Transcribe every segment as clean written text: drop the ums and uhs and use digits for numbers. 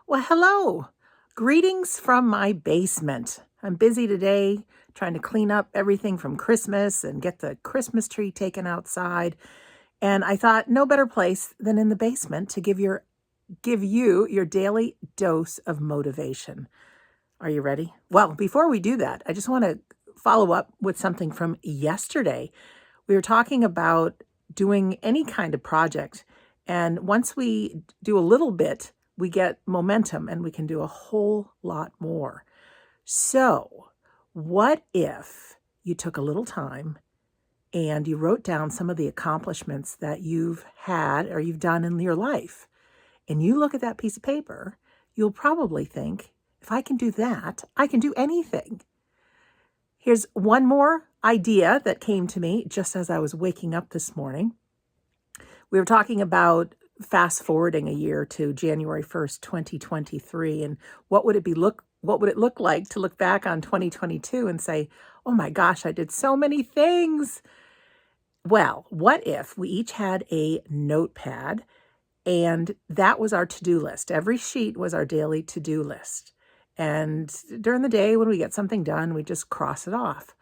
Well, hello. Greetings from my basement. I'm busy today trying to clean up everything from Christmas and get the Christmas tree taken outside. And I thought no better place than in the basement to give you your daily dose of motivation. Are you ready? Well, before we do that, I just want to follow up with something from yesterday. We were talking about doing any kind of project. And once we do a little bit, we get momentum and we can do a whole lot more. So, what if you took a little time and you wrote down some of the accomplishments that you've had or you've done in your life? And you look at that piece of paper, you'll probably think, if I can do that, I can do anything. Here's one more idea that came to me just as I was waking up this morning. We were talking about fast forwarding a year to January 1st, 2023, and what would it look like to look back on 2022 and say, "Oh my gosh, I did so many things." Well, what if we each had a notepad and that was our to-do list? Every sheet was our daily to-do list. And during the day, when we get something done, we just cross it off.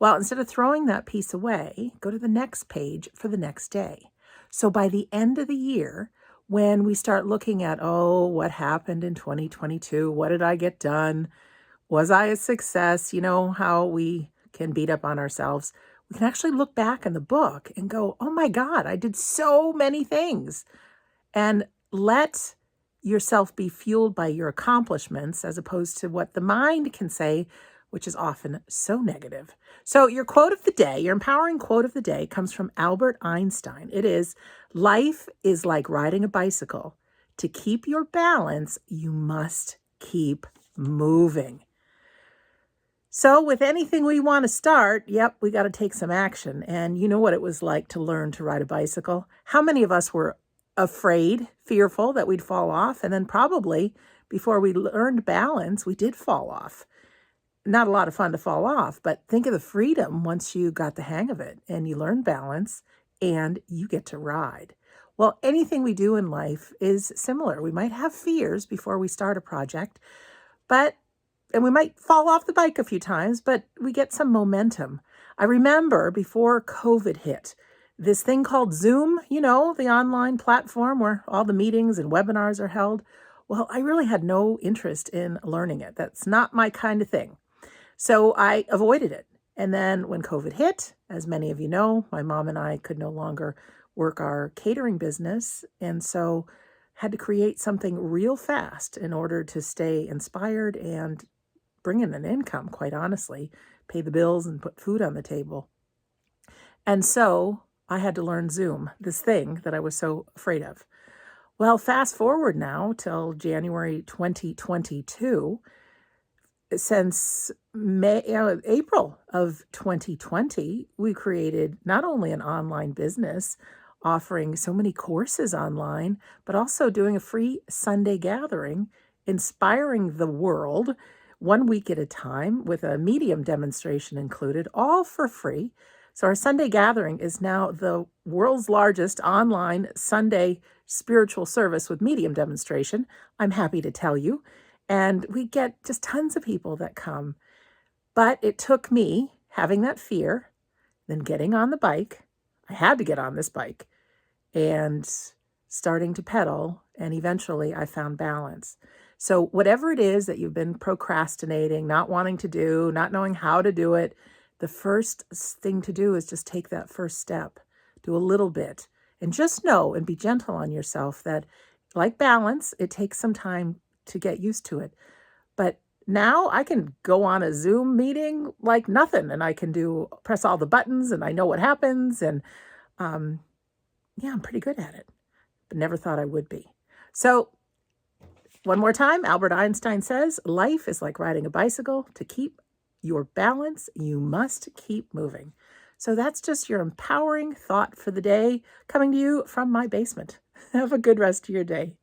Well, instead of throwing that piece away, go to the next page for the next day. So by the end of the year, when we start looking at, oh, what happened in 2022? What did I get done? Was I a success? You know how we can beat up on ourselves. We can actually look back in the book and go, oh my God, I did so many things. And let yourself be fueled by your accomplishments as opposed to what the mind can say, which is often so negative. So your quote of the day, your empowering quote of the day comes from Albert Einstein. It is, "Life is like riding a bicycle. To keep your balance, you must keep moving." So with anything we want to start, we got to take some action. And you know what it was like to learn to ride a bicycle? How many of us were afraid, fearful that we'd fall off? And then probably before we learned balance, we did fall off. Not a lot of fun to fall off, but think of the freedom once you got the hang of it and you learn balance and you get to ride. Well, anything we do in life is similar. We might have fears before we start a project, and we might fall off the bike a few times, but we get some momentum. I remember before COVID hit, this thing called Zoom, the online platform where all the meetings and webinars are held. Well, I really had no interest in learning it. That's not my kind of thing. So I avoided it. And then when COVID hit, as many of you know, my mom and I could no longer work our catering business. And so had to create something real fast in order to stay inspired and bring in an income, quite honestly, pay the bills and put food on the table. And so I had to learn Zoom, this thing that I was so afraid of. Well, fast forward now till January 2022. Since April of 2020, we created not only an online business offering so many courses online, but also doing a free Sunday gathering, inspiring the world 1 week at a time with a medium demonstration included, all for free. So our Sunday gathering is now the world's largest online Sunday spiritual service with medium demonstration, I'm happy to tell you. And we get just tons of people that come. But it took me having that fear, then getting on the bike. I had to get on this bike and starting to pedal. And eventually I found balance. So whatever it is that you've been procrastinating, not wanting to do, not knowing how to do it, the first thing to do is just take that first step, do a little bit, and just know and be gentle on yourself that, like balance, it takes some time to get used to it. But now I can go on a Zoom meeting like nothing, and I can press all the buttons, and I know what happens, and I'm pretty good at it, but never thought I would be. So one more time, Albert Einstein says, life is like riding a bicycle. To keep your balance, you must keep moving. So that's just your empowering thought for the day, coming to you from my basement. Have a good rest of your day.